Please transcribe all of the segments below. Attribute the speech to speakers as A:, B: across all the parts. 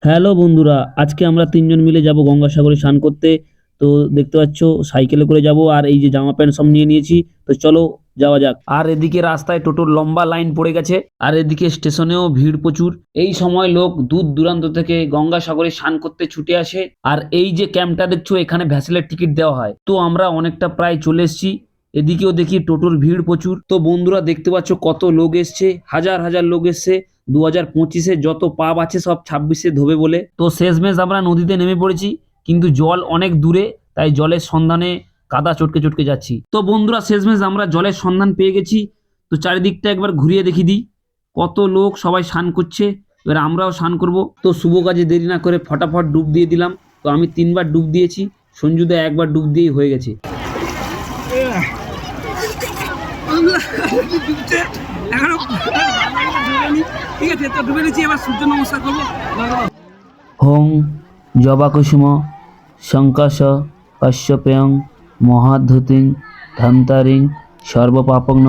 A: Hello বন্ধুরা, আজকে আমরা তিনজন মিলে যাব গঙ্গাসাগরে স্নান করতে। তো দেখতে পাচ্ছ সাইকেলে করে যাব, আর এই যে জামা প্যান্ট সব নিয়ে নিয়েছি। তো চলো যাওয়া যাক। আর এদিকে রাস্তায় টোটোর লম্বা লাইন পড়ে গেছে, আর এদিকে স্টেশনেও ভিড় প্রচুর। এই সময় লোক দূর দূরান্ত থেকে গঙ্গাসাগরে স্নান করতে ছুটে আসে। আর এই যে ক্যাম্পটা দেখছো, এখানে ভ্যাসেলের টিকিট দেওয়া হয়। তো আমরা অনেকটা প্রায় চলে এসেছি। এদিকেও দেখি টোটোর ভিড় প্রচুর। তো বন্ধুরা দেখতে পাচ্ছ কত লোক এসছে, হাজার হাজার লোক এসছে। 2025-এ যত পাপ আছে সব 26-এ ধোবে বলে। তো শেষমেশ আমরা নদীতে নেমে পড়েছি, কিন্তু জল অনেক দূরে, তাই জলের সন্ধানে কাদা চটকে চটকে যাচ্ছি। তো বন্ধুরা শেষমেশ আমরা জলের সন্ধান পেয়ে গেছি। তো চারিদিকটা একবার ঘুরিয়ে দেখি দিই, কত লোক সবাই স্নান করছে। এবার আমরাও স্নান করব। তো শুভ কাজে দেরি না করে ফটাফট ডুব দিয়ে দিলাম। তো আমি 3বার ডুব দিয়েছি, সঞ্জুদা একবার ডুব দিয়েই হয়ে গেছে। ঠিক আছে, তো ডুবে নিচ্ছি, এবার সূর্য নমস্কার করবো। হোং জবা কুসুম শঙ্কাশ কাশ্যপেয়ং মহাধুতিং ধন্তারিং সর্বপাপগ্ন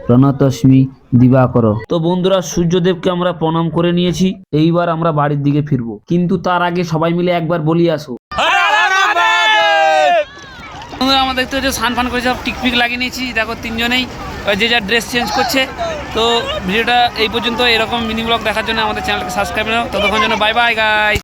A: প্রণতস্মি দিবাকর। তো বন্ধুরা সূর্যদেবকে আমরা প্রণাম করে নিয়েছি। এইবার আমরা বাড়ির দিকে ফিরবো, কিন্তু তার আগে সবাই মিলে একবার বলি আসো। আমরা দেখতে হচ্ছে স্নান ফান করে সব টিকপিক লাগিয়ে নিয়েছি। দেখো তিনজনেই যে যার ড্রেস চেঞ্জ করছে। তো ভিডিওটা এই পর্যন্ত। এরকম মিনি ব্লগ দেখার জন্য আমাদের চ্যানেলকে সাবস্ক্রাইব নাও। ততক্ষণ জন্য বাই বাই গাইস।